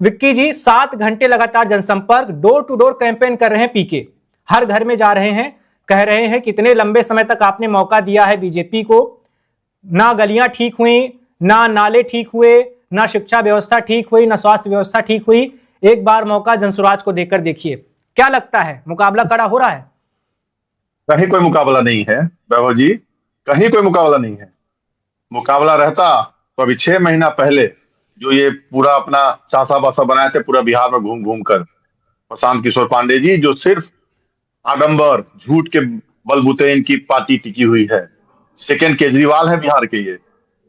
विक्की जी, 7 घंटे लगातार जनसंपर्क, डोर टू डोर कैंपेन कर रहे हैं पीके, हर घर में जा रहे हैं, कह रहे हैं कि इतने लंबे समय तक आपने मौका दिया है बीजेपी को, ना गलियां ठीक हुई, ना नाले ठीक हुए, ना शिक्षा व्यवस्था ठीक हुई, ना स्वास्थ्य व्यवस्था ठीक हुई। एक बार मौका जनसुराज को देकर देखिए, क्या लगता है मुकाबला कड़ा हो रहा है? कहीं कोई मुकाबला नहीं है वैभव जी, कहीं कोई मुकाबला नहीं है। मुकाबला रहता तो अभी 6 महीना पहले जो ये पूरा अपना चासा बासा बनाए थे पूरा बिहार में घूम घूम कर, प्रशांत किशोर पांडे जी, जो सिर्फ आडंबर झूठ के बलबूते इनकी पार्टी टिकी हुई है। सेकंड केजरीवाल है बिहार के ये।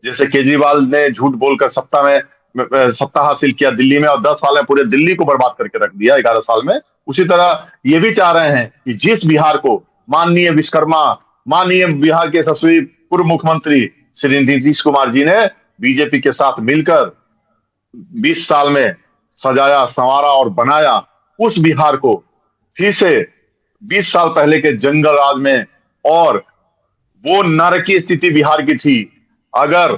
जैसे केजरीवाल ने झूठ बोलकर सत्ता हासिल किया दिल्ली में और 10 साल में पूरे दिल्ली को बर्बाद करके रख दिया 11 साल में, उसी तरह ये भी चाह रहे हैं कि जिस बिहार को माननीय विश्वकर्मा, माननीय बिहार के यशस्वी पूर्व मुख्यमंत्री श्री नीतीश कुमार जी ने बीजेपी के साथ मिलकर 20 साल में सजाया, संवारा और बनाया, उस बिहार को फिर से 20 साल पहले के जंगल राज में, और वो नरकीय स्थिति बिहार की थी। अगर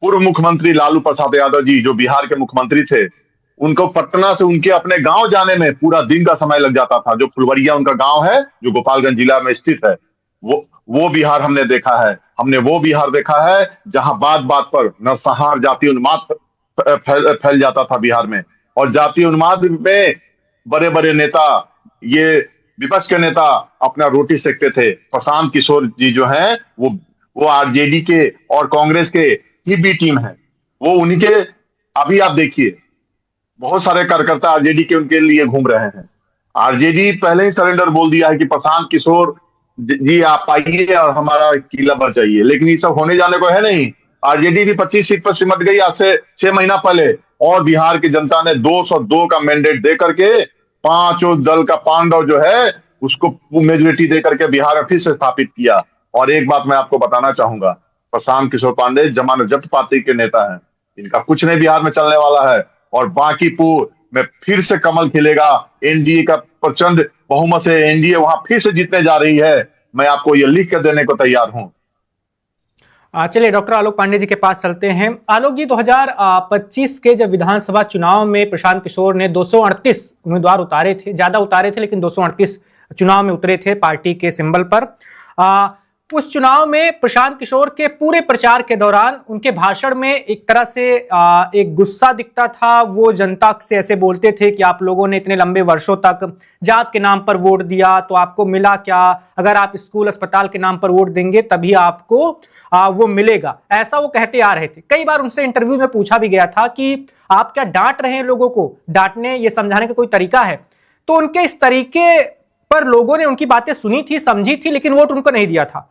पूर्व मुख्यमंत्री लालू प्रसाद यादव जी जो बिहार के मुख्यमंत्री थे, उनको पटना से उनके अपने गांव जाने में पूरा दिन का समय लग जाता था। जो फुलवरिया उनका गांव है जो गोपालगंज जिला में स्थित है, वो बिहार हमने देखा है। हमने वो बिहार देखा है जहां बात बात पर नरसंहार, जाति उन्माद फैल जाता था बिहार में। और जाति उन्माद में बड़े बड़े नेता, ये विपक्ष के नेता अपना रोटी सेकते थे। प्रशांत किशोर जी जो हैं वो आरजेडी के और कांग्रेस के ही बी टीम है। वो उन्हीं के, अभी आप देखिए बहुत सारे कार्यकर्ता आरजेडी के उनके लिए घूम रहे हैं। आरजेडी पहले ही सरेंडर बोल दिया है कि प्रशांत किशोर जी आप आइए और हमारा किला बचाइए, लेकिन ये सब होने जाने को है नहीं। आरजेडी भी 25 सीट पर सिमट गई आज से 6 महीना पहले, और बिहार की जनता ने 202 का मैंडेट दे करके पांचों दल का पांडव जो है उसको मेजोरिटी दे करके बिहार में फिर से स्थापित किया। और एक बात मैं आपको बताना चाहूंगा, प्रशांत किशोर पांडे जमानत जब्त पार्टी के नेता हैं, इनका कुछ नहीं बिहार में चलने वाला है। और बांकीपुर में फिर से कमल खिलेगा, एनडीए का प्रचंड बहुमत से एनडीए वहां फिर से जीतने जा रही है। मैं आपको ये लिख कर देने को तैयार हूं। चलिए डॉक्टर आलोक पांडे जी के पास चलते हैं। आलोक जी, 2025 के जब विधानसभा चुनाव में प्रशांत किशोर ने 238 उम्मीदवार उतारे थे, ज्यादा उतारे थे लेकिन 238 चुनाव में उतरे थे पार्टी के सिंबल पर। उस चुनाव में प्रशांत किशोर के पूरे प्रचार के दौरान उनके भाषण में एक तरह से एक गुस्सा दिखता था। वो जनता से ऐसे बोलते थे कि आप लोगों ने इतने लंबे वर्षों तक जात के नाम पर वोट दिया तो आपको मिला क्या? अगर आप स्कूल अस्पताल के नाम पर वोट देंगे तभी आपको वो मिलेगा, ऐसा वो कहते आ रहे थे। कई बार उनसे इंटरव्यू में पूछा भी गया था कि आप क्या डांट रहे हैं लोगों को? डांटने, ये समझाने का कोई तरीका है? तो उनके इस तरीके पर लोगों ने उनकी बातें सुनी थी, समझी थी, लेकिन वोट उनको नहीं दिया था।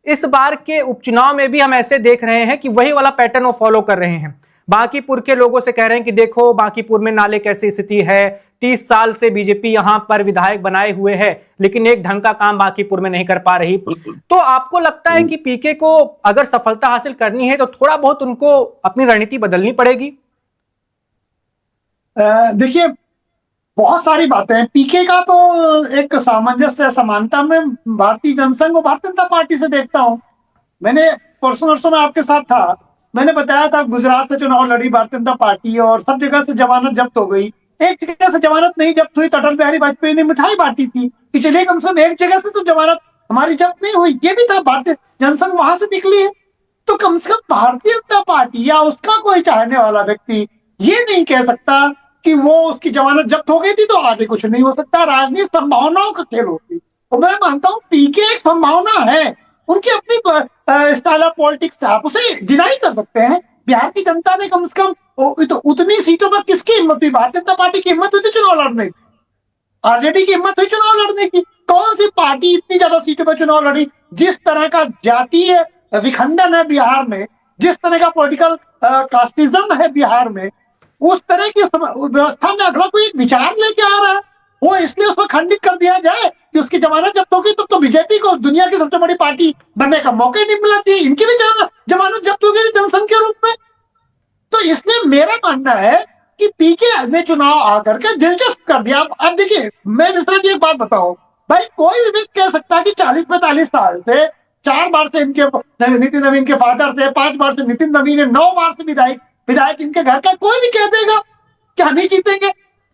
इस बार के उपचुनाव में भी हम ऐसे देख रहे हैं कि वही वाला पैटर्न वो फॉलो कर रहे हैं। बांकीपुर के लोगों से कह रहे हैं कि देखो बांकीपुर में नाले कैसी स्थिति है, 30 साल से बीजेपी यहां पर विधायक बनाए हुए है लेकिन एक ढंग का काम बांकीपुर में नहीं कर पा रही। तो आपको लगता है कि पीके को अगर सफलता हासिल करनी है तो थोड़ा बहुत उनको अपनी रणनीति बदलनी पड़ेगी? देखिए, बहुत सारी बातें हैं। पीके का तो एक सामंजस्य, समानता में भारतीय जनसंघ और भारतीय जनता पार्टी से देखता हूं। मैंने परसों में आपके साथ था, मैंने बताया था गुजरात से चुनाव लड़ी भारतीय जनता पार्टी और सब जगह से जमानत जब्त हो गई। एक जगह से जमानत नहीं जब्त हुई, अटल बिहारी वाजपेयी ने मिठाई बांटी थी कि चलिए कम से कम एक जगह से तो जमानत हमारी जब्त नहीं हुई। ये भी था, भारतीय जनसंघ वहां से निकली है। तो कम से कम भारतीय जनता पार्टी या उसका कोई चाहने वाला व्यक्ति ये नहीं कह सकता कि वो उसकी जमानत जब्त हो गई थी तो आगे कुछ नहीं हो सकता। राजनीति संभावनाओं का खेल होती है और मैं मानता हूं पीके एक संभावना है। उनकी अपनी स्टाइल ऑफ पॉलिटिक्स, आप उसे डिनाई कर सकते हैं। बिहार की जनता ने कम से कम तो उतनी सीटों पर किसकी हिम्मत हुई? भारतीय जनता पार्टी की हिम्मत हुई थी चुनाव लड़ने की, आरजेडी की हिम्मत हुई चुनाव लड़ने की। कौन सी पार्टी इतनी ज्यादा सीटों पर चुनाव लड़ी? जिस तरह का जातीय विखंडन है बिहार में, जिस तरह का पॉलिटिकल कास्टिज्म है बिहार में, उस तरह की व्यवस्था में अगला कोई एक विचार लेके आ रहा है, वो इसलिए उसको खंडित कर दिया जाए कि उसकी जमानत जब्त होगी। तब तो बीजेपी को दुनिया की सबसे बड़ी पार्टी बनने का मौका ही नहीं मिला थी। इनकी भी जमानत जब्त हो गई जनसंघ के रूप में। तो इसलिए मेरा मानना है कि पीके ने चुनाव आकर के दिलचस्प कर दिया। अब देखिए, मैं मिश्रा जी एक बात बताऊं, भाई कोई भी व्यक्ति कह सकता है कि 40-45 साल से 4 बार से इनके नितिन नवीन के फादर थे, 5 बार से नितिन नवीन है, 9 बार से विधायक इनके घर का, कोई भी कह देगा कि कि हम ही जीतेंगे।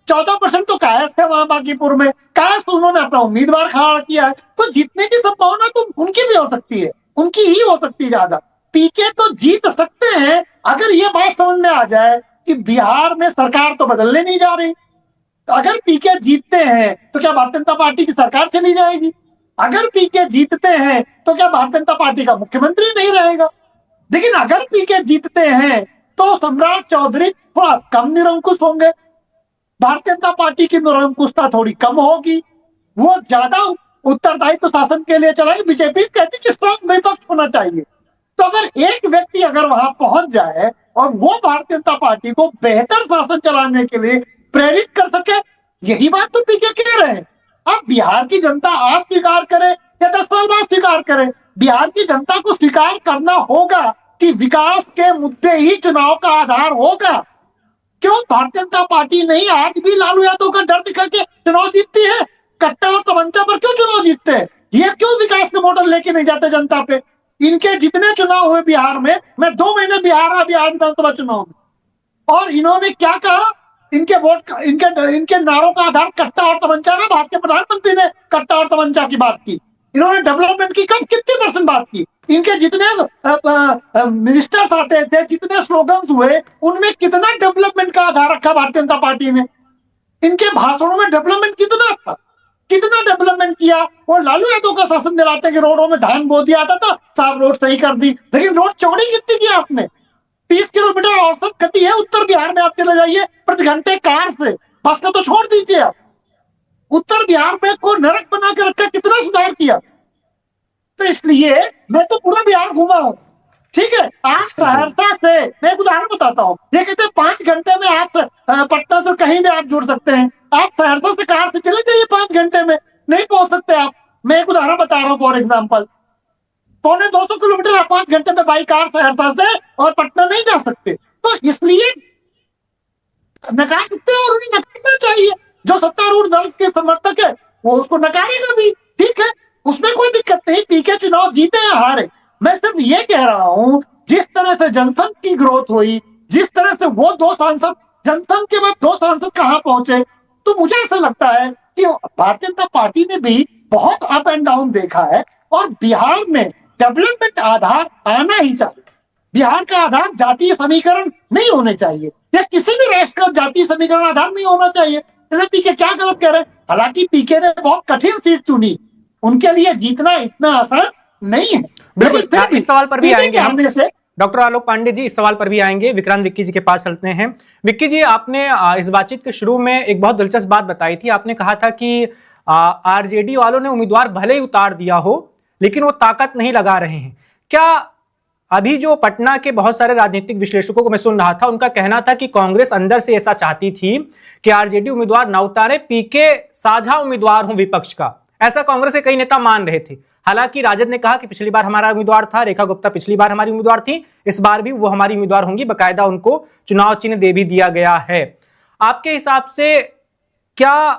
14% तो कायस थे वहां बांकीपुर में, कायस तो उन्होंने अपना उम्मीदवार खड़ा किया है, तो जीतने की संभावना तो उनकी भी हो सकती है, उनकी ही हो सकती है ज्यादा। पीके तो जीत सकते हैं अगर ये बात समझ में आ जाए कि बिहार में सरकार तो बदलने नहीं जा रही। तो अगर पीके जीतते हैं तो क्या भारतीय जनता पार्टी की सरकार चली जाएगी? अगर पीके जीतते हैं तो क्या भारतीय जनता पार्टी का मुख्यमंत्री नहीं रहेगा? लेकिन अगर पीके जीतते हैं तो सम्राट चौधरी थोड़ा कम निरंकुश होंगे, भारतीय जनता पार्टी की निरंकुशता थोड़ी कम होगी, वो ज्यादा उत्तरदायित्व शासन के लिए चलाएगी। बीजेपी कहती है कि स्ट्रांग विपक्ष होना चाहिए। तो अगर एक व्यक्ति अगर वहां पहुंच जाए और वो भारतीय जनता पार्टी को बेहतर शासन चलाने के लिए प्रेरित कर सके, यही बात तो पीके कह रहे हैं। अब बिहार की जनता आज स्वीकार करे या 10 साल बाद स्वीकार करे, बिहार की जनता को स्वीकार करना होगा कि विकास के मुद्दे ही चुनाव का आधार होगा। क्यों भारतीय जनता पार्टी नहीं आज भी लालू यादव का डर दिखा के चुनाव जीतती है? कट्टा और तमंचा पर क्यों चुनाव जीतते हैं? ये क्यों विकास के मॉडल लेके नहीं जाते जनता पे? इनके जितने चुनाव हुए बिहार में, मैं 2 महीने बिहार विधानसभा चुनाव में, और इन्होंने क्या कहा? इनके वोट, इनके नारों का आधार कट्टा और तमंचा ना। भारत के प्रधानमंत्री ने कट्टा और तमंचा की बात की। इन्होंने डेवलपमेंट की कब कितनी % बात की? इनके जितने मिनिस्टर्स आते थे, जितने स्लोगन्स हुए, उनमें कितना डेवलपमेंट का आधार रखा भारतीय जनता पार्टी ने? इनके भाषणों में डेवलपमेंट कितना था, कितना डेवलपमेंट किया? वो लालू यादव का शासन दिलाते हैं कि रोडों में धान बो दिया आता था, साहब रोड सही कर दी, लेकिन रोड चौड़ी कितनी की आपने? 30 किलोमीटर औसत गति है उत्तर बिहार में, आप चले जाइए प्रति घंटे कार से, बस का तो छोड़ दीजिए आप। उत्तर बिहार में को नरक बना के रखा, कितना सुधार किया? तो इसलिए मैं तो पूरा बिहार घूमा हूं, ठीक है। आप सहरसा से, मैं एक उदाहरण बताता हूँ, ये कहते हैं 5 घंटे में आप पटना से कहीं भी आप जुड़ सकते हैं। आप सहरसा से कार से चले जाइए, 5 घंटे में नहीं पहुंच सकते आप। मैं एक उदाहरण बता रहा हूँ, फॉर एग्जाम्पल, 250 किलोमीटर आप 5 घंटे में बाई कार सहरसा से और पटना नहीं जा सकते। तो इसलिए नकार सकते हैं और उन्हें नकारना चाहिए। जो सत्तारूढ़ दल के समर्थक है वो उसको नकारेगा भी, ठीक है, उसमें कोई दिक्कत नहीं। पीके चुनाव जीते या हारे, मैं सिर्फ ये कह रहा हूं, जिस तरह से जनसंघ की ग्रोथ हुई, जिस तरह से वो 2 सांसद, जनसंघ के बाद 2 सांसद कहां पहुंचे, तो मुझे ऐसा लगता है कि भारतीय जनता पार्टी ने भी बहुत अप एंड डाउन देखा है। और बिहार में डेवलपमेंट आधार आना ही चाहिए। बिहार का आधार जातीय समीकरण नहीं होने चाहिए, या किसी भी राष्ट्र का जातीय समीकरण आधार नहीं होना चाहिए। जैसे पीके क्या गलत कह रहे हैं? हालांकि पीके ने बहुत कठिन सीट चुनी, उनके लिए जीतना इतना आसान नहीं है। बिल्कुल, इस सवाल पर भी आएंगे हम। से डॉक्टर आलोक पांडे जी, इस सवाल पर भी आएंगे। विक्रांत विक्की जी के पास चलते हैं। विक्की जी, आपने इस बातचीत के शुरू में एक बहुत दिलचस्प बात बताई थी। आपने कहा था कि आरजेडी वालों ने उम्मीदवार भले ही उतार दिया हो, लेकिन वो ताकत नहीं लगा रहे हैं। क्या अभी जो पटना के बहुत सारे राजनीतिक विश्लेषकों को मैं सुन रहा था, उनका कहना था कि कांग्रेस अंदर से ऐसा चाहती थी कि आरजेडी उम्मीदवार ना उतारे, पीके साझा उम्मीदवार हो विपक्ष का, ऐसा कांग्रेस के कई नेता मान रहे थे। हालांकि राजद ने कहा कि पिछली बार हमारा उम्मीदवार था, रेखा गुप्ता पिछली बार हमारी उम्मीदवार थी, इस बार भी वो हमारी उम्मीदवार होंगी, बकायदा उनको चुनाव चिन्ह दे भी दिया गया है। आपके हिसाब से क्या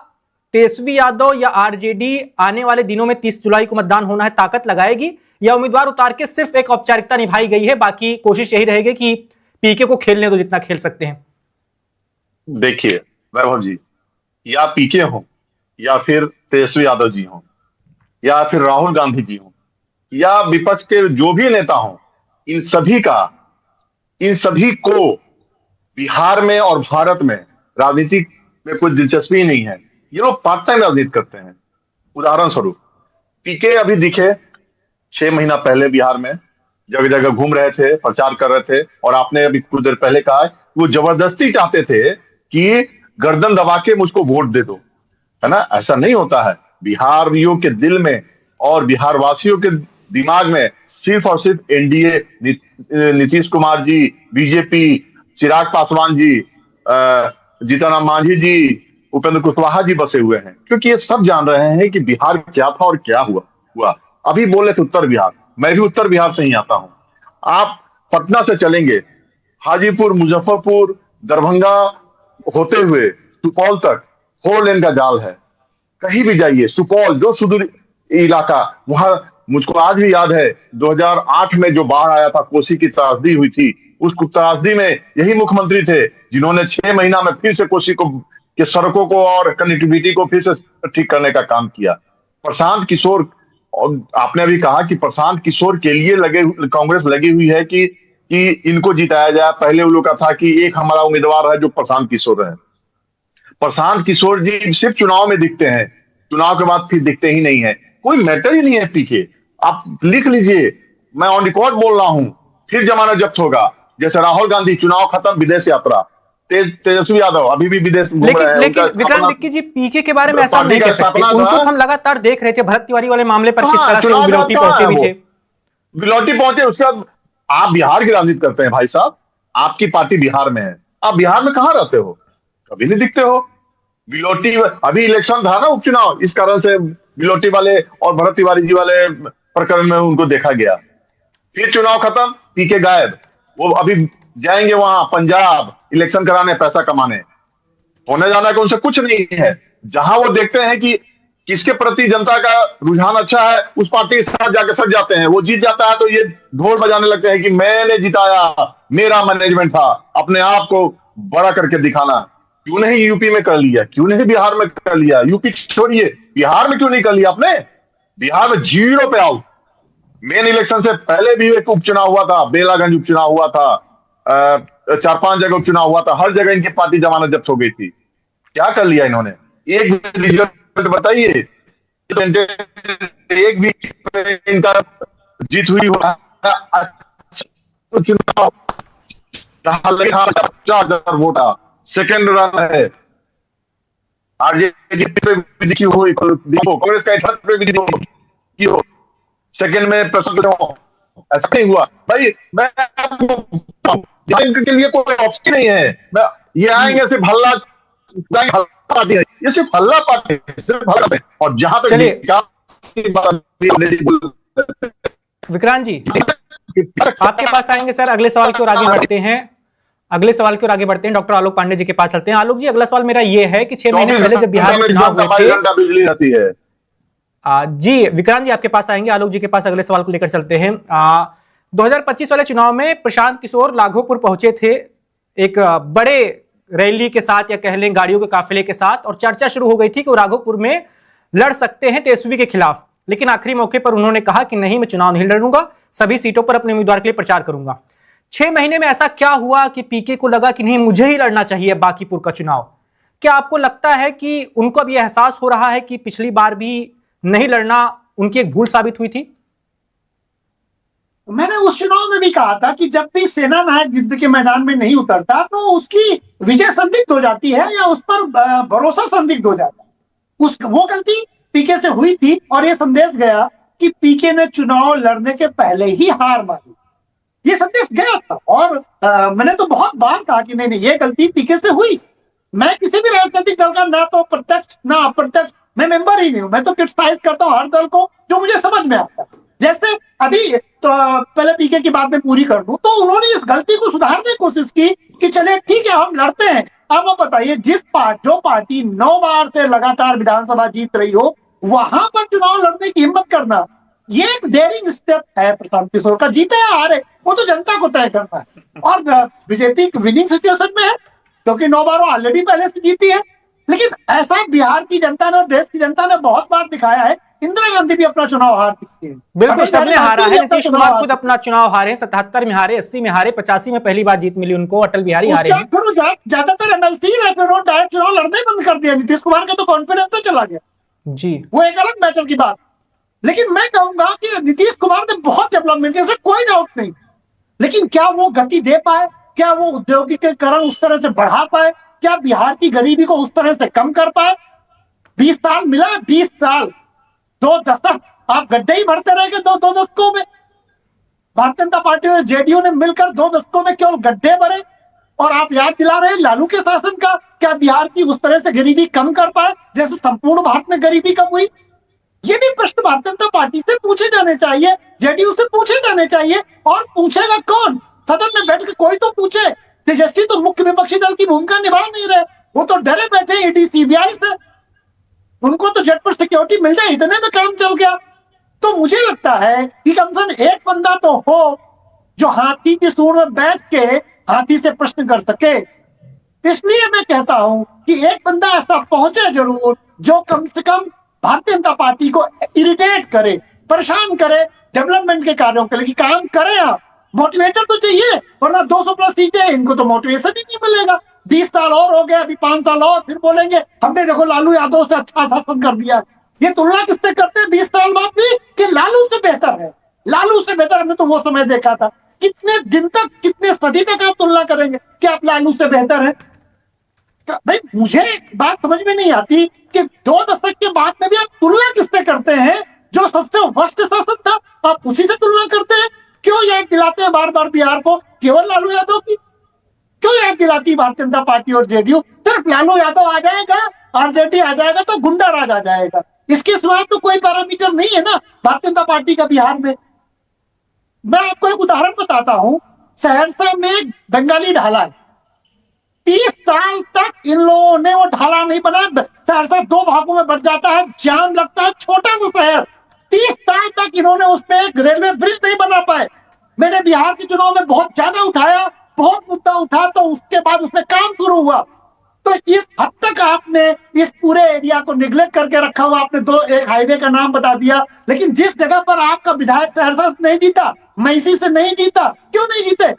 तेजस्वी यादव या आरजेडी आने वाले दिनों में 30 जुलाई को मतदान होना है, ताकत लगाएगी, या उम्मीदवार उतार के सिर्फ एक औपचारिकता निभाई गई है, बाकी कोशिश यही रहेगी कि पीके को खेलने दो जितना खेल सकते हैं? देखिए वैभव जी, या पीके हो, या फिर तेजस्वी यादव जी हो, या फिर राहुल गांधी जी हो, या विपक्ष के जो भी नेता हो, इन सभी को बिहार में और भारत में राजनीति में कोई दिलचस्पी नहीं है। ये लोग पार्ट टाइम राजनीति करते हैं। उदाहरण स्वरूप पीके अभी दिखे 6 महीना पहले बिहार में जगह जगह घूम रहे थे, प्रचार कर रहे थे, और आपने अभी कुछ देर पहले कहा वो जबरदस्ती चाहते थे कि गर्दन दबा के मुझको वोट दे दो, है ना। ऐसा नहीं होता है। बिहारियों के दिल में और बिहार वासियों के दिमाग में सिर्फ और सिर्फ एनडीए, नीतीश कुमार जी, बीजेपी, चिराग पासवान जी, जीतन राम मांझी जी, उपेंद्र कुशवाहा जी बसे हुए हैं, क्योंकि ये सब जान रहे हैं कि बिहार क्या था और क्या हुआ। अभी बोले थे उत्तर बिहार, मैं भी उत्तर बिहार से ही आता हूं। आप पटना से चलेंगे, हाजीपुर, मुजफ्फरपुर, दरभंगा होते हुए सुपौल तक 4 लेन का जाल है। कहीं भी जाइए, सुपौल जो सुदूर इलाका, वहां मुझको आज भी याद है 2008 में जो बाढ़ आया था, कोसी की त्रासदी हुई थी, उस त्रासदी में यही मुख्यमंत्री थे जिन्होंने 6 महीना में फिर से कोसी को के सड़कों को और कनेक्टिविटी को फिर से ठीक करने का काम किया। प्रशांत किशोर, और आपने अभी कहा कि प्रशांत किशोर के लिए कांग्रेस लगी हुई है कि इनको जिताया जाए। पहले उन लोग का था कि एक हमारा उम्मीदवार है जो प्रशांत किशोर है। प्रशांत किशोर जी सिर्फ चुनाव में दिखते हैं, चुनाव के बाद फिर दिखते ही नहीं है। कोई मैटर ही नहीं है पीके। आप लिख लीजिए, मैं ऑन रिकॉर्ड बोल रहा हूं, फिर जमानत जब्त होगा। जैसे राहुल गांधी, चुनाव खत्म, विदेश यात्रा। तेजस्वी यादव अभी भी विदेश घूम रहे हैं। लेकिन विक्रांत विक्की जी, पीके के बारे में ऐसा नहीं कह सकते। उनको तो हम लगातार देख रहे थे भरत तिवारी वाले मामले पर किस तरह से वो बिलौटी पहुंचे भी थे। बिलौटी पहुंचे, उसके बाद आप बिहार की राजनीति करते हैं भाई साहब। आपकी पार्टी बिहार में है, आप बिहार में कहां रहते हो? कभी नहीं दिखते हो। बिलौटी, अभी इलेक्शन था ना, उपचुनाव, इस कारण से बिलौटी वाले और भरत तिवारी जी वाले प्रकरण में उनको देखा गया। फिर चुनाव खत्म, पीके गायब। वो अभी जाएंगे वहां पंजाब इलेक्शन कराने, पैसा कमाने। होने जाना का उनसे कुछ नहीं है। जहां वो देखते हैं कि किसके प्रति जनता का रुझान अच्छा है, उस पार्टी के साथ जाके सट जाते हैं। वो जीत जाता है तो ये ढोल बजाने लगते हैं कि मैंने जिताया, मेरा मैनेजमेंट था। अपने आप को बड़ा करके दिखाना। क्यों नहीं यूपी में कर लिया? क्यों नहीं बिहार में कर लिया? यूपी छोड़िए, बिहार में क्यों नहीं कर लिया आपने? बिहार में 0 पे आउट। मेन इलेक्शन से पहले भी एक उपचुनाव हुआ था, बेलागंज उपचुनाव हुआ था, 4-5 जगह उपचुनाव हुआ था। हर जगह इनकी पार्टी जमानत जब्त हो गई थी। क्या कर लिया इन्होंने? एक रिजल्ट बताइए, एक भी इनका जीत हुई हो चुनाव? 4,000 वोट, सेकेंड रन है। आरजेडी की हुई, कांग्रेस का 78 हो, सेकेंड में प्रश्न। ऐसा नहीं हुआ भाई। मैं के लिए कोई ऑप्शन नहीं है। मैं ये आएंगे सिर्फ हल्ला पार्टी है, ये सिर्फ हल्ला पार्टी है, सिर्फ हल्ला। और जहां तक विक्रांत जी आपके पास आएंगे सर। अगले सवाल की ओर आगे बढ़ते हैं। डॉक्टर आलोक पांडे जी के पास चलते हैं। आलोक जी, अगला सवाल मेरा ये है कि 6 महीने पहले जब बिहार में चुनाव हुए थे, बिजली रहती है। जी विक्रांत जी आपके पास आएंगे। आलोक जी के पास अगले सवाल को लेकर चलते हैं। 2025 वाले चुनाव में प्रशांत किशोर राघोपुर पहुंचे थे एक बड़े रैली के साथ, या कह लें गाड़ियों के काफिले के साथ, और चर्चा शुरू हो गई थी कि वो राघोपुर में लड़ सकते हैं तेजस्वी के खिलाफ। लेकिन आखिरी मौके पर उन्होंने कहा कि नहीं, मैं चुनाव नहीं लड़ूंगा, सभी सीटों पर अपने उम्मीदवार के लिए प्रचार करूंगा। 6 महीने में ऐसा क्या हुआ कि पीके को लगा कि नहीं, मुझे ही लड़ना चाहिए बांकीपुर का चुनाव? क्या आपको लगता है कि उनको अब यह एहसास हो रहा है कि पिछली बार भी नहीं लड़ना उनकी एक भूल साबित हुई थी? मैंने उस चुनाव में भी कहा था कि जब भी सेना नायक युद्ध के मैदान में नहीं उतरता तो उसकी विजय संदिग्ध हो जाती है, या उस पर भरोसा संदिग्ध हो जाता है। वो गलती पीके से हुई थी, और ये संदेश गया कि पीके ने चुनाव लड़ने के पहले ही हार मानी। ये संदेश गया था। और मैंने तो बहुत बार कहा कि नहीं, ये गलती पीके से हुई। मैं किसी भी राजनीतिक दल का ना तो प्रत्यक्ष ना अप्रत्यक्ष, मैं मेंबर ही नहीं हूं। मैं तो क्रिटिसाइज करता हूं हर दल को जो मुझे समझ में आता है। जैसे अभी तो पहले पीके की बात मैं पूरी कर दूं, तो उन्होंने इस गलती को सुधारने की कोशिश की कि चले ठीक है, हम लड़ते हैं। अब आप बताइए, जो पार्टी 9 बार से लगातार विधानसभा जीत रही हो, वहां पर चुनाव लड़ने की हिम्मत करना, ये एक डेयरिंग स्टेप है प्रशांत किशोर का। जीते या हारे वो तो जनता को तय करना है। और बीजेपी विनिंग सिचुएशन में है क्योंकि 9 बार वो ऑलरेडी पहले से जीती है। लेकिन ऐसा बिहार की जनता ने और देश की जनता ने बहुत बार दिखाया है। इंदिरा गांधी भी अपना चुनाव हार चुकी है, बिल्कुल सबने हारा है। नीतीश कुमार खुद अपना चुनाव हारे, 77 में हारे, 80 में हारे, 85 में पहली बार जीत मिली उनको। अटल बिहारी हारे। ज्यादातर एमएलसी डायरेक्ट चुनाव लड़ने बंद कर दिया। नीतीश कुमार का तो कॉन्फिडेंस तो चला गया जी, वो एक अलग मैटर की बात। लेकिन मैं कहूंगा कि नीतीश कुमार ने बहुत डेवलपमेंट किया, इसमें कोई डाउट नहीं। लेकिन क्या वो गति दे पाए? क्या वो औद्योगिकीकरण उस तरह से बढ़ा पाए? क्या बिहार की गरीबी को उस तरह से कम कर पाए? 20 साल मिला, 20 साल, 2 दशक आप गड्ढे ही भरते रह गए। 2 दशकों में भारतीय जनता पार्टी और जेडीयू ने मिलकर 2 दशकों में केवल गड्ढे भरे। और आप याद दिला रहे हैं लालू के शासन का। क्या बिहार की उस तरह से गरीबी कम कर पाए जैसे संपूर्ण भारत में गरीबी कम हुई? ये भी प्रश्न भारतीय जनता पार्टी से पूछे जाने चाहिए, जेडीयू से पूछे जाने चाहिए। और पूछेगा कौन? सदन में बैठ के कोई तो पूछे। तेजस्वी तो मुख्य विपक्षी दल की भूमिका निभा नहीं रहे, वो तो डरे बैठे ईडी सीबीआई से। उनको तो जेट पर सिक्योरिटी मिल जाए, इतने में काम चल गया। तो मुझे लगता है कि कम से कम एक बंदा तो हो जो हाथी की सूंड में बैठ के हाथी से प्रश्न कर सके। इसलिए मैं कहता हूं कि एक बंदा ऐसा पहुंचे जरूर जो कम से कम भारतीय जनता पार्टी को इरिटेट करे, परेशान करे डेवलपमेंट के कार्यों के लिए कि काम करें आप। मोटिवेटर तो चाहिए, वरना 200 प्लस सीटें, इनको तो मोटिवेशन ही नहीं मिलेगा। 20 साल और हो गया, अभी 5 साल और, फिर बोलेंगे हमने देखो लालू यादव से अच्छा शासन कर दिया। ये तुलना किससे करते हैं 20 साल बाद भी कि लालू से बेहतर है, लालू से बेहतर। हमने तो वो समय देखा था। कितने दिन तक, कितने सदी तक आप तुलना करेंगे कि आप लालू से बेहतर है? भाई मुझे बात समझ में नहीं आती कि 2 दशक के बाद में भी आप तुलना किससे करते हैं? जो सबसे वर्स्ट शासक था आप उसी से तुलना करते हैं। क्यों याद दिलाते हैं बार बार बिहार को केवल लालू यादव की? क्यों याद दिलाती भारतीय जनता पार्टी और जेडीयू? सिर्फ लालू यादव आ जाएगा, आरजेडी आ जाएगा तो गुंडा राज आ जाएगा। इसके सिवा तो कोई पैरामीटर नहीं है ना भारतीय जनता पार्टी का बिहार में। मैं आपको एक उदाहरण बताता हूं। सहरसा में एक बंगाली ढाला है। 30 साल तक इन लोगों ने वो ढाला नहीं बनाया। सहरसा 2 भागों में बढ़ जाता है, जाम लगता है, छोटा सा शहर। 30 साल तक इन्होंने उस पर एक रेलवे ब्रिज नहीं बना पाए। मैंने बिहार के चुनाव में बहुत ज्यादा उठाया, बहुत मुद्दा उठा, तो उसके बाद उसमें काम शुरू हुआ। तो इस हद तक आपने इस पूरे एरिया को निगलेक्ट करके रखा हुआ। आपने एक हाईवे का नाम बता दिया, लेकिन जिस जगह पर आपका विधायक सहरसा से नहीं जीता, मैसी से नहीं जीता, क्यों नहीं जीते?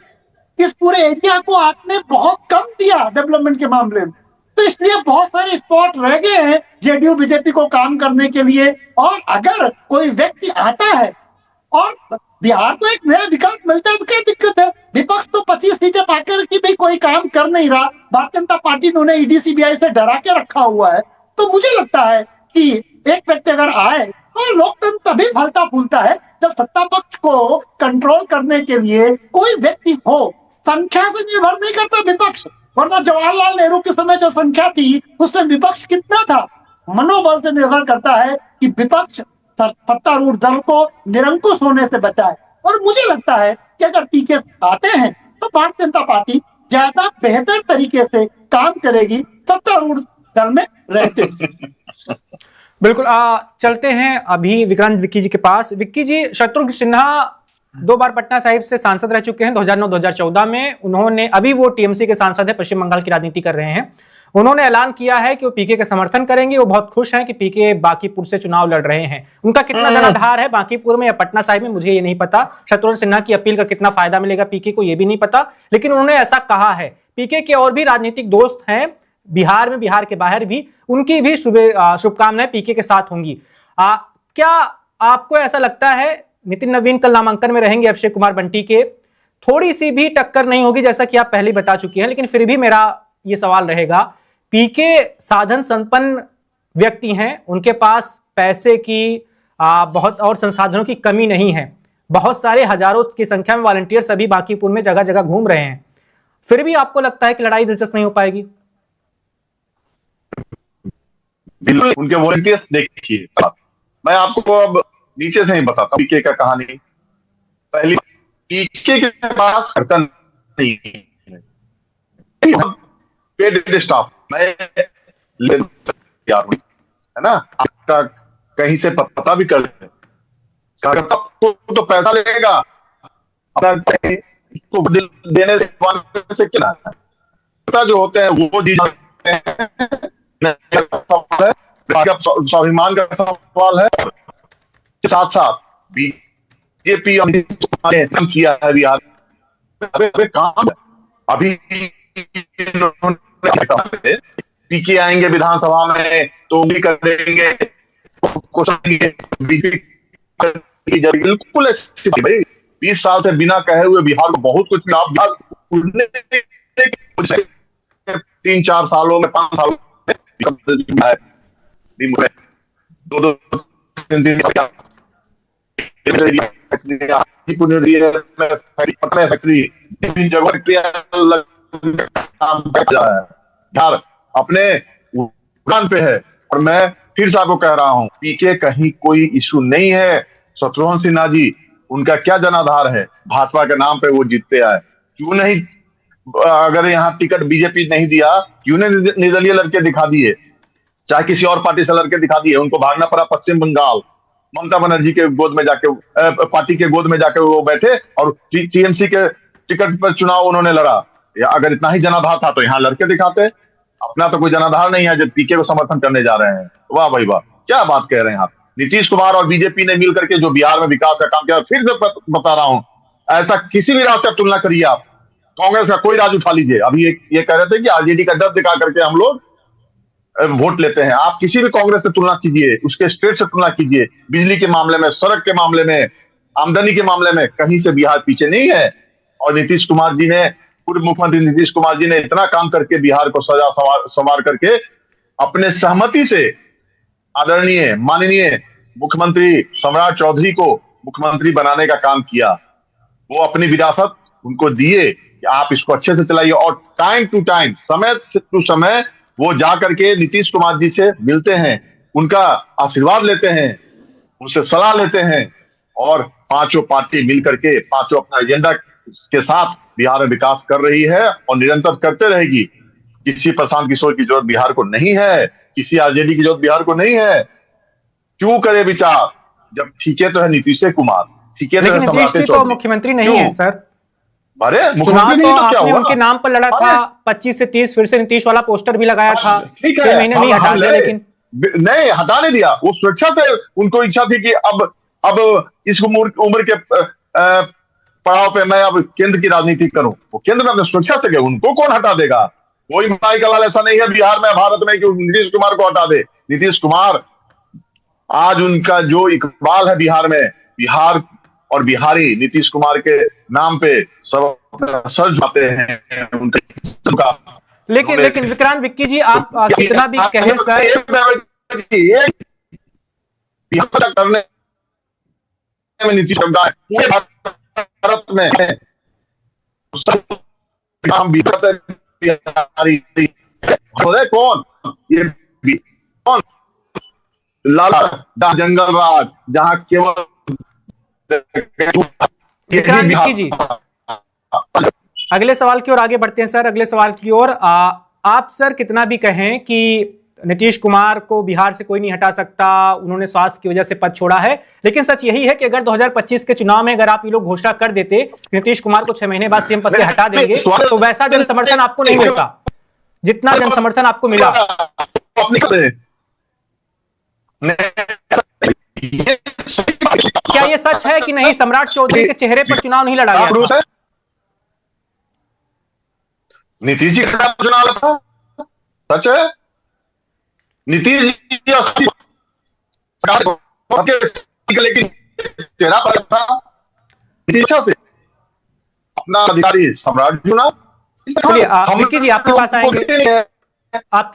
इस पूरे एरिया को आपने बहुत कम दिया डेवलपमेंट के मामले में। तो इसलिए बहुत सारे स्पॉट रह गए हैं जेडीयू बीजेपी को काम करने के लिए। और अगर कोई व्यक्ति आता है और बिहार को एक नया विकल्प मिलता है तो क्या दिक्कत है? विपक्ष तो 25 सीटें पाकर की भी कोई काम कर नहीं रहा। भारतीय जनता पार्टी ने उन्हें ईडी सीबीआई से डरा के रखा हुआ है। तो मुझे लगता है कि एक व्यक्ति अगर आए तो लोकतंत्र तभी फलता फूलता है जब सत्ता पक्ष को कंट्रोल करने के लिए कोई व्यक्ति हो। संख्या से निर्भर नहीं करता विपक्ष, वरना जवाहरलाल नेहरू के समय जो संख्या थी उसमें विपक्ष कितना था। मनोबल से निर्भर करता है कि विपक्ष सत्तारूढ़ दल को निरंकुश होने से बचाए। और मुझे लगता है कि अगर पीके आते हैं तो भारतीय जनता पार्टी ज्यादा बेहतर तरीके से काम करेगी सत्तारूढ़ दल में रहते। बिल्कुल। चलते हैं अभी विक्रांत विक्की जी के पास। विक्की जी, शत्रुघ्न सिन्हा 2 बार पटना साहिब से सांसद रह चुके हैं 2009-2014 में। उन्होंने, अभी वो टीएमसी के सांसद है, पश्चिम बंगाल की राजनीति कर रहे हैं। उन्होंने ऐलान किया है कि वो पीके का समर्थन करेंगे। वो बहुत खुश हैं कि पीके बांकीपुर से चुनाव लड़ रहे हैं। उनका कितना जनाधार है बांकीपुर में या पटना साहिब में मुझे ये नहीं पता। शत्रुघ्न सिन्हा की अपील का कितना फायदा मिलेगा पीके को, ये भी नहीं पता। लेकिन उन्होंने ऐसा कहा है। पीके के और भी राजनीतिक दोस्त हैं बिहार में, बिहार के बाहर भी, उनकी भी शुभकामनाएं पीके के साथ होंगी। क्या आपको ऐसा लगता है नितिन नवीन कल नामांकन में रहेंगे अभिषेक कुमार बंटी के? थोड़ी सी भी टक्कर नहीं होगी जैसा कि आप पहले बता चुकी हैं, लेकिन फिर भी मेरा यह सवाल रहेगा। पीके साधन संपन्न व्यक्ति हैं, उनके पास पैसे की बहुत और संसाधनों की कमी नहीं है। बहुत सारे हजारों की संख्या में वॉलंटियर्स अभी बांकीपुर में जगह जगह घूम रहे हैं। फिर भी आपको लगता है कि लड़ाई दिलचस्प नहीं हो पाएगी? बिल्कुल, उनके वॉलंटियर्स देखिए, मैं आपको अब नीचे से ही बताता हूँ पीके का कहानी। पहली, पीके के पास खर्चा नहीं है, पेड स्टाफ मैं है ना, आपका कहीं से पता भी कर ले, तो पैसा लेगा तो देने से क्या है? जो होते हैं वो दी जाते हैं, स्वाभिमान का सवाल है। साथ साथ बीजेपी ने काम किया है बिहार में, काम अभी पीके आएंगे विधानसभा में तो भी कर देंगे, बिल्कुल ऐसी भाई 20 साल से बिना कहे हुए बिहार को बहुत कुछ मिला। 3-4 सालों में 5 सालों में 2-3 अपने उड़ान पे है। और मैं फिर से आपको कह रहा हूं, पीके कहीं कोई इशू नहीं है। शत्रुघ्न सिन्हा जी, उनका क्या जनाधार है? भाजपा के नाम पे वो जीतते आए। क्यों नहीं, अगर यहाँ टिकट बीजेपी नहीं दिया, क्यों नहीं निर्दलीय लड़के दिखा दिए, चाहे किसी और पार्टी से लड़के दिखा दिए? उनको भागना पड़ा पश्चिम बंगाल, ममता बनर्जी के गोद में जाके पार्टी के गोद में जाके वो बैठे और टीएमसी के टिकट पर चुनाव उन्होंने लड़ा। या अगर इतना ही जनाधार था तो यहाँ लड़के दिखाते। अपना तो कोई जनाधार नहीं है, जब पीके को समर्थन करने जा रहे हैं। वाह भाई वाह, क्या बात कह रहे हैं आप। नीतीश कुमार और बीजेपी ने मिलकर के जो बिहार में विकास का काम किया, फिर से बता रहा हूं, ऐसा किसी भी राज्य से तुलना करिए आप। कांग्रेस का कोई राज्य उठा लीजिए, अभी ये कह रहे थे कि आरजेडी का डर दिखा करके हम लोग वोट लेते हैं। आप किसी भी कांग्रेस से तुलना कीजिए, उसके स्टेट से तुलना कीजिए, बिजली के मामले में, सड़क के मामले में, आमदनी के मामले में कहीं से बिहार पीछे नहीं है। और नीतीश कुमार जी ने, पूर्व मुख्यमंत्री नीतीश कुमार जी ने इतना काम करके बिहार को सजा संवार करके अपने सहमति से आदरणीय माननीय मुख्यमंत्री सम्राट चौधरी को मुख्यमंत्री बनाने का काम किया। वो अपनी विरासत उनको दिए कि आप इसको अच्छे से चलाइए। और टाइम टू टाइम, समय टू समय वो जा करके नीतीश कुमार जी से मिलते हैं, उनका आशीर्वाद लेते हैं, उनसे सलाह लेते हैं, और पांचों पार्टी मिल करके पांचों अपना एजेंडा के साथ बिहार में विकास कर रही है और निरंतर करते रहेगी। किसी प्रशांत किशोर की जरूरत बिहार को नहीं है, किसी आरजेडी की जरूरत बिहार को नहीं है। क्यों करे विचार, जब ठीके तो है नीतीश कुमार, ठीके तो है नीतीश जी तो मुख्यमंत्री नहीं है सर। अरे चुनाव तो आपने उनके नाम पर लड़ा था 25 से 30, फिर से नीतीश वाला पोस्टर भी लगाया था, 6 महीने नहीं हटा दिया, लेकिन नहीं हटा नहीं दिया। वो स्वेच्छा से, उनको इच्छा थी कि अब इस उम्र के पड़ाव पे मैं अब केंद्र की राजनीति करूं। वो केंद्र में अपने स्वेच्छा से गए, उनको कौन हटा देगा। कोई माई का लाल ऐसा नहीं है बिहार में, भारत में, कि नीतीश कुमार को हटा दे। नीतीश कुमार आज उनका जो इकबाल है बिहार में, बिहार और बिहारी नीतीश कुमार के नाम पे सब सर जाते हैं उनका। लेकिन विक्रांत विक्की जी, आप कितना भी कहें सर, करने में नीतीश पूरे भारत में कौन, ये कौन, लाला जंगल राज, जहां केवल विक्रांत विक्की जी, अगले सवाल की ओर आगे बढ़ते हैं सर। अगले सवाल की ओर आप सर कितना भी कहें कि नीतीश कुमार को बिहार से कोई नहीं हटा सकता, उन्होंने स्वास्थ्य की वजह से पद छोड़ा है, लेकिन सच यही है कि अगर 2025 के चुनाव में अगर आप ये लोग घोषणा कर देते नीतीश कुमार को 6 महीने बाद सीएम पद से हटा देंगे, तो वैसा जन समर्थन आपको नहीं मिलता जितना जन समर्थन आपको मिला। क्या ये सच है कि नहीं, सम्राट चौधरी के चेहरे पर चुनाव नहीं लड़ा गया था? नीतीश जी का चुनाव लड़ा, सच है। नीतीश जी लेकिन चेहरा पर था, नीतीश से अपना अधिकारी सम्राट चुना। चलिए विक्की जी आपके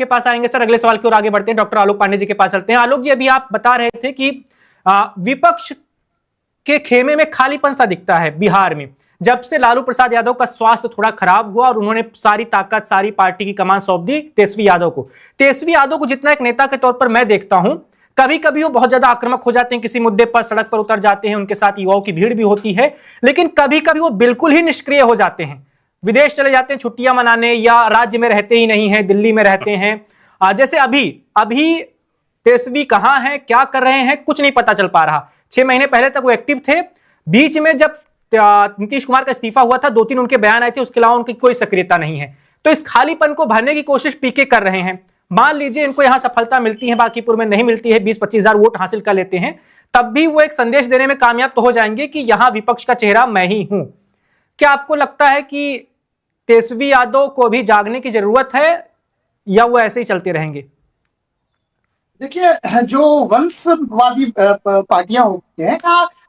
पास आएंगे सर। अगले सवाल की ओर आगे बढ़ते हैं, डॉक्टर आलोक पांडे जी के पास चलते हैं। आलोक जी, अभी आप बता रहे थे कि विपक्ष के खेमे में खालीपन सा दिखता है बिहार में, जब से लालू प्रसाद यादव का स्वास्थ्य थोड़ा खराब हुआ और उन्होंने सारी ताकत, सारी पार्टी की कमान सौंप दी तेजस्वी यादव को। तेजस्वी यादव को जितना एक नेता के तौर पर मैं देखता हूं, कभी कभी वो बहुत ज्यादा आक्रामक हो जाते हैं, किसी मुद्दे पर सड़क पर उतर जाते हैं, उनके साथ युवाओं की भीड़ भी होती है, लेकिन कभी कभी वो बिल्कुल ही निष्क्रिय हो जाते हैं, विदेश चले जाते हैं छुट्टियां मनाने, या राज्य में रहते ही नहीं है, दिल्ली में रहते हैं। जैसे अभी तेजस्वी कहां है, क्या कर रहे हैं, कुछ नहीं पता चल पा रहा। 6 महीने पहले तक वो एक्टिव थे, बीच में जब नीतीश कुमार का इस्तीफा हुआ था 2-3 उनके बयान आए थे, उसके अलावा उनकी कोई सक्रियता नहीं है। तो इस खालीपन को भरने की कोशिश पीके कर रहे हैं। मान लीजिए इनको यहां सफलता मिलती है, बांकीपुर में नहीं मिलती है, 20-25 हजार वोट हासिल कर लेते हैं, तब भी वो एक संदेश देने में कामयाब तो हो जाएंगे कि यहां विपक्ष का चेहरा मैं ही हूं। क्या आपको लगता है कि तेजस्वी यादव को भी जागने की जरूरत है, या वो ऐसे ही चलते रहेंगे? देखिए, जो वंशवादी पार्टियां होती हैं,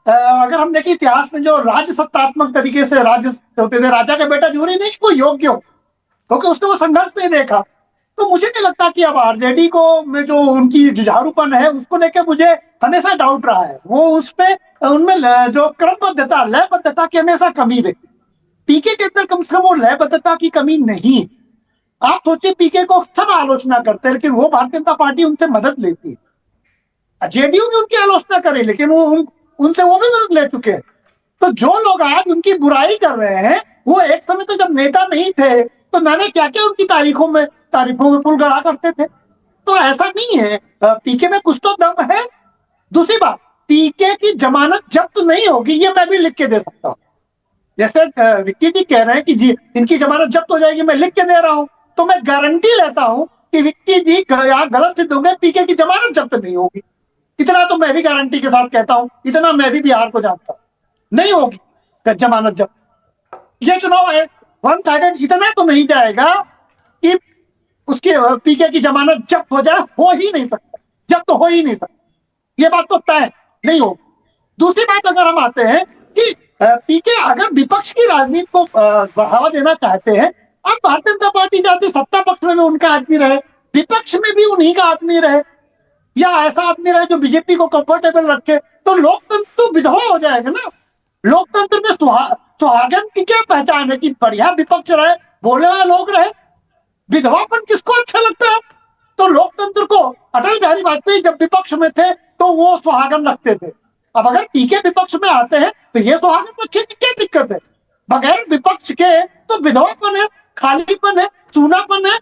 अगर हम देखें इतिहास में, जो राज्य सत्तात्मक तरीके से राज्य होते थे, राजा का बेटा जरूरी नहीं कि वो योग्य हो, क्योंकि उसने वो संघर्ष नहीं देखा। तो मुझे नहीं लगता कि अब आरजेडी को में जो उनकी जुझारूपन है, उसको लेकर मुझे हमेशा डाउट रहा है। वो उनमें जो क्रमबद्धता, लयबद्धता की हमेशा कमी रही। पीके के अंदर कम से कम वो लयबद्धता की कमी नहीं। आप सोचिए, पीके को सब आलोचना करते हैं, लेकिन वो भारतीय जनता पार्टी उनसे मदद लेती है। जेडीयू भी उनकी आलोचना करे, लेकिन वो उनसे वो भी मदद ले चुके हैं। तो जो लोग आज उनकी बुराई कर रहे हैं, वो एक समय तो जब नेता नहीं थे तो मैंने क्या क्या उनकी तारीफों में पुल गड़ा करते थे। तो ऐसा नहीं है, पीके में कुछ तो दम है। दूसरी बात, पीके की जमानत जब्त नहीं होगी, ये मैं भी लिख के दे सकता हूं। जैसे विक्की जी कह रहे हैं कि जी इनकी जमानत जब्त हो जाएगी, मैं लिख के दे रहा हूं, तो मैं गारंटी लेता हूं कि विक्की जी यहाँ गलत सिद्ध होंगे, पीके की जमानत जब्त नहीं होगी। इतना तो मैं भी गारंटी के साथ कहता हूं, इतना मैं भी बिहार को जानता हूं, नहीं होगी जमानत जब्त। ये चुनाव है वन साइडेड, इतना तो नहीं जाएगा कि उसके पीके की जमानत जब्त हो जाए, हो ही नहीं सकता, जब्त तो हो ही नहीं सकता, ये बात तो तय नहीं होगी। दूसरी बात अगर हम आते हैं कि पीके अगर विपक्ष की राजनीति को बढ़ावा देना चाहते हैं, अब भारतीय जनता पार्टी चाहती सत्ता पक्ष में भी उनका आदमी रहे, विपक्ष में भी उन्हीं का आदमी रहे, या ऐसा आदमी रहे जो बीजेपी को कंफर्टेबल रखे, तो लोकतंत्र तो विधवा हो जाएगा ना। लोकतंत्र में सुहागन की क्या पहचान है कि बढ़िया विपक्ष रहे, बोले वाले लोग रहे, विधवापन किसको अच्छा लगता है? तो लोकतंत्र को अटल बिहारी वाजपेयी जब विपक्ष में थे तो वो सुहागन रखते थे। अब अगर पीके विपक्ष में आते हैं तो ये सुहागन रखे की क्या दिक्कत है? बगैर विपक्ष के तो विधवापन है, खालीपन है, सूनापन है।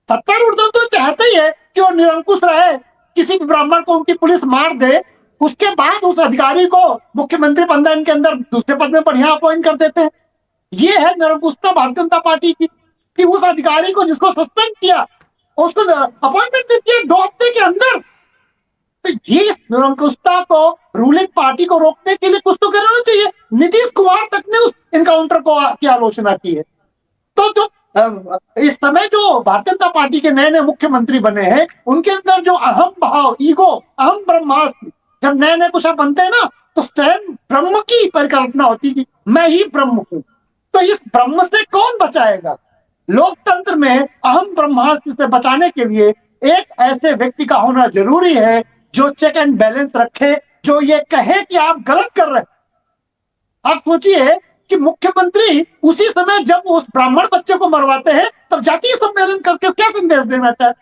सत्तारूढ़ दल तो चाहते ही है कि वो निरंकुश रहे, किसी भी ब्राह्मण को उनकी पुलिस मार दे, उसके बाद उस अधिकारी को मुख्यमंत्री बंधन के अंदर दूसरे पद में बढ़िया अपॉइंट कर देते हैं। ये है निरंकुशता भारतीय जनता पार्टी की, कि उस अधिकारी को जिसको सस्पेंड किया उसको अपॉइंटमेंट दे दिया 2 हफ्ते के अंदर। तो ये निरंकुशता को, रूलिंग पार्टी को रोकने के लिए कुछ तो करना चाहिए। नीतीश कुमार तक ने उस इनकाउंटर की आलोचना की है। तो जो इस समय जो भारतीय जनता पार्टी के नए नए मुख्यमंत्री बने हैं, उनके अंदर जो अहम भाव, ईगो, अहम ब्रह्मास्त्र, जब नए नए कुछ बनते हैं ना, तो स्वयं ब्रह्म की परिकल्पना होती है, मैं ही ब्रह्म हूं। तो इस ब्रह्म से कौन बचाएगा? लोकतंत्र में अहम ब्रह्मास्त्र से बचाने के लिए एक ऐसे व्यक्ति का होना जरूरी है जो चेक एंड बैलेंस रखे, जो ये कहे कि आप गलत कर रहे हैं। आप सोचिए कि मुख्यमंत्री उसी समय जब उस ब्राह्मण बच्चे को मरवाते हैं तब जातीय सम्मेलन करके क्या संदेश देना चाहते?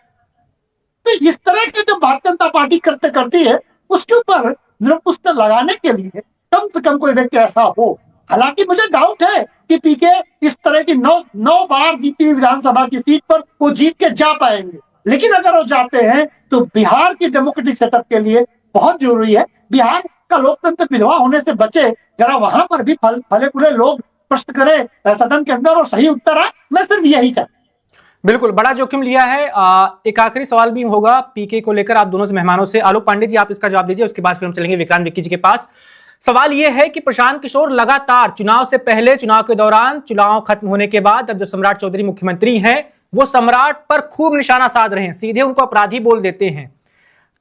तो इस तरह के जो भारतीय जनता पार्टी करती है, उसके ऊपर निरंकुशता लगाने के लिए कम से कम कोई व्यक्ति ऐसा हो। हालांकि मुझे डाउट है कि पीके इस तरह की 9 बार जीती विधानसभा की सीट पर वो जीत के जा पाएंगे, लेकिन अगर वो जाते हैं तो बिहार की डेमोक्रेटिक सेटअप के लिए बहुत जरूरी है बिहार का लोकतंत्र विधवा होने से बचे। जरा वहां पर भी फले फूले लोग प्रश्न करें सदन के अंदर और सही उत्तर आए, मैं सिर्फ यही चाहता। बिल्कुल, बड़ा जोखिम लिया है। एक आखिरी सवाल भी होगा पीके को लेकर आप दोनों से मेहमानों से। आलोक पांडे जी, आप इसका जवाब दीजिए, उसके बाद फिर हम चलेंगे विक्रांत विक्की जी के पास। सवाल यह है कि प्रशांत किशोर लगातार चुनाव से पहले, चुनाव के दौरान, चुनाव खत्म होने के बाद, अब जो सम्राट चौधरी मुख्यमंत्री हैं, वो सम्राट पर खूब निशाना साध रहे हैं, सीधे उनको अपराधी बोल देते हैं।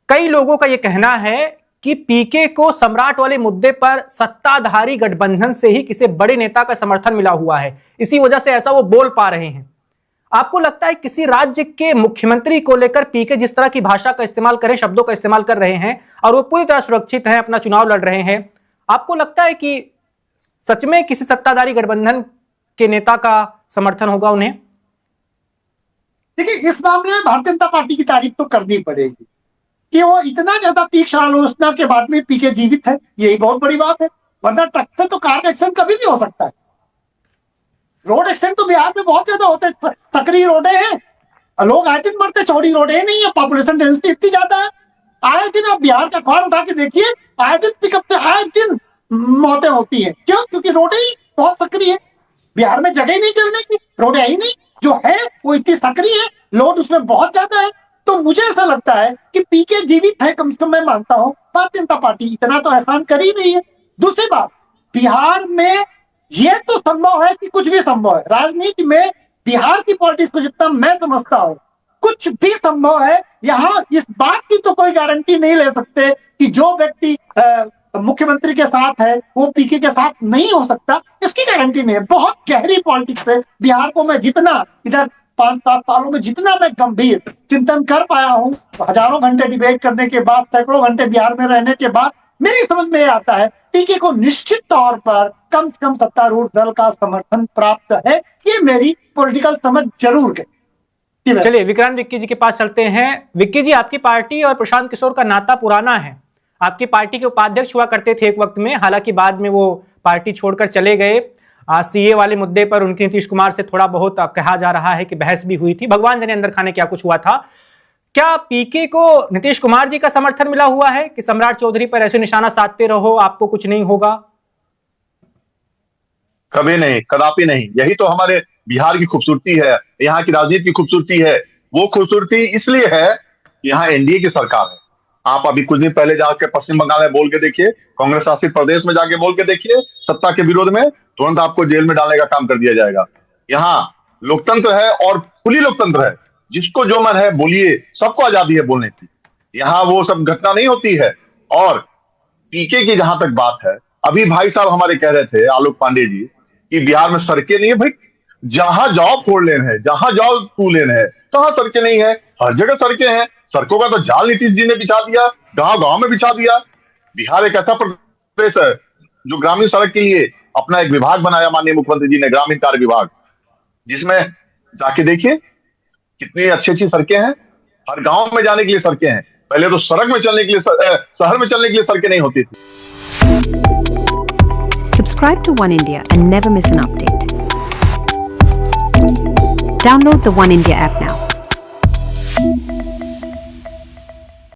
कई लोगों का यह कहना है कि पीके को सम्राट वाले मुद्दे पर सत्ताधारी गठबंधन से ही किसी बड़े नेता का समर्थन मिला हुआ है, इसी वजह से ऐसा वो बोल पा रहे हैं। आपको लगता है किसी राज्य के मुख्यमंत्री को लेकर पीके जिस तरह की भाषा का इस्तेमाल करें, शब्दों का इस्तेमाल कर रहे हैं, और वो पूरी तरह सुरक्षित हैं, अपना चुनाव लड़ रहे हैं, आपको लगता है कि सच में किसी सत्ताधारी गठबंधन के नेता का समर्थन होगा उन्हें? देखिए, इस मामले में भारतीय जनता पार्टी की तारीफ तो करनी पड़ेगी कि वो इतना ज्यादा तीक्ष्ण आलोचना के बाद में पीके जीवित है, यही बहुत बड़ी बात है। वरना ट्रक से तो कार एक्सीडेंट कभी भी हो सकता है। रोड एक्सीडेंट तो बिहार में बहुत ज्यादा होते हैं, सकरी रोडे हैं, लोग आए दिन मरते, चौड़ी रोडे नहीं है, पॉपुलेशन डेंसिटी इतनी ज्यादा है। आए दिन आप बिहार का अखबार उठा के देखिए, आए दिन पिकअप से आए दिन मौतें होती है। क्यों? क्योंकि रोडे ही बहुत सक्रिय है। बिहार में जगह ही नहीं चलने की, रोडे ही नहीं, जो है वो इतनी सक्रिय है, लोड उसमें बहुत ज्यादा है। तो मुझे ऐसा लगता है कि पीके जीवित है, कम से कम मैं मानता हूं। भारतीय जनता पार्टी इतना तो एहसान कर ही नहीं है। दूसरी बात, बिहार में यह तो संभव है कि कुछ भी संभव है। राजनीति में बिहार की पॉलिटिक्स को जितना मैं समझता हूं, कुछ भी संभव है। यहां इस बात की तो कोई गारंटी नहीं ले सकते कि जो व्यक्ति मुख्यमंत्री के साथ है वो पीके के साथ नहीं हो सकता, इसकी गारंटी नहीं है। बहुत गहरी पॉलिटिक्स है बिहार को। मैं जितना इधर 5-7 सालों में जितना मैं गंभीर चिंतन कर पाया हूं, हजारों घंटे डिबेट करने के बाद, सैकड़ों घंटे बिहार में रहने के बाद, मेरी समझ में आता है पीके को निश्चित तौर पर कम से कम सत्तारूढ़ दल का समर्थन प्राप्त है। ये मेरी पॉलिटिकल समझ जरूर है। चलिए विक्रांत विक्की जी के पास चलते हैं। विक्की जी, आपकी पार्टी और प्रशांत किशोर का नाता पुराना है। आपकी पार्टी के उपाध्यक्ष हुआ करते थे एक वक्त में, हालांकि बाद में वो पार्टी छोड़कर चले गए। सीए वाले मुद्दे पर उनके नीतीश कुमार से थोड़ा बहुत कहा जा रहा है कि बहस भी हुई थी, भगवान जाने अंदर खाने क्या कुछ हुआ था। क्या पीके को नीतीश कुमार जी का समर्थन मिला हुआ है कि सम्राट चौधरी पर ऐसे निशाना साधते रहो, आपको कुछ नहीं होगा? कभी नहीं, कदापि नहीं। यही तो हमारे बिहार की खूबसूरती है, यहाँ की राजनीति की खूबसूरती है। वो खूबसूरती इसलिए है कि यहाँ एनडीए की सरकार है। आप अभी कुछ दिन पहले जाकर पश्चिम बंगाल में बोल के देखिए, कांग्रेस शासित प्रदेश में जाके बोल के देखिए सत्ता के विरोध में, तुरंत आपको जेल में डालने का काम कर दिया जाएगा। यहाँ लोकतंत्र है और खुली लोकतंत्र है, जिसको जो मन है बोलिए, सबको आजादी है बोलने की। यहाँ वो सब घटना नहीं होती है। और पीके की जहां तक बात है, अभी भाई साहब हमारे कह रहे थे, आलोक पांडे जी, कि बिहार में सड़कें नहीं है। भाई जहां जाओ 4 लेन है, जहां जाओ 2 लेन है, कहां सड़कें नहीं है? हर जगह सड़कें हैं। सड़कों का तो जाल नीतीश जी ने बिछा दिया, गांव गांव में बिछा दिया। बिहार एक ऐसा प्रदेश है जो ग्रामीण सड़क के लिए अपना एक विभाग बनाया माननीय मुख्यमंत्री जी ने, ग्रामीण कार्य विभाग, जिसमें जाके देखिए कितनी अच्छी अच्छी सड़कें हैं। हर गांव में जाने के लिए सड़कें हैं। पहले तो सड़क में चलने के लिए, शहर में चलने के लिए सड़कें नहीं होती थी। Subscribe to One India and never miss an update. Download the One India app now.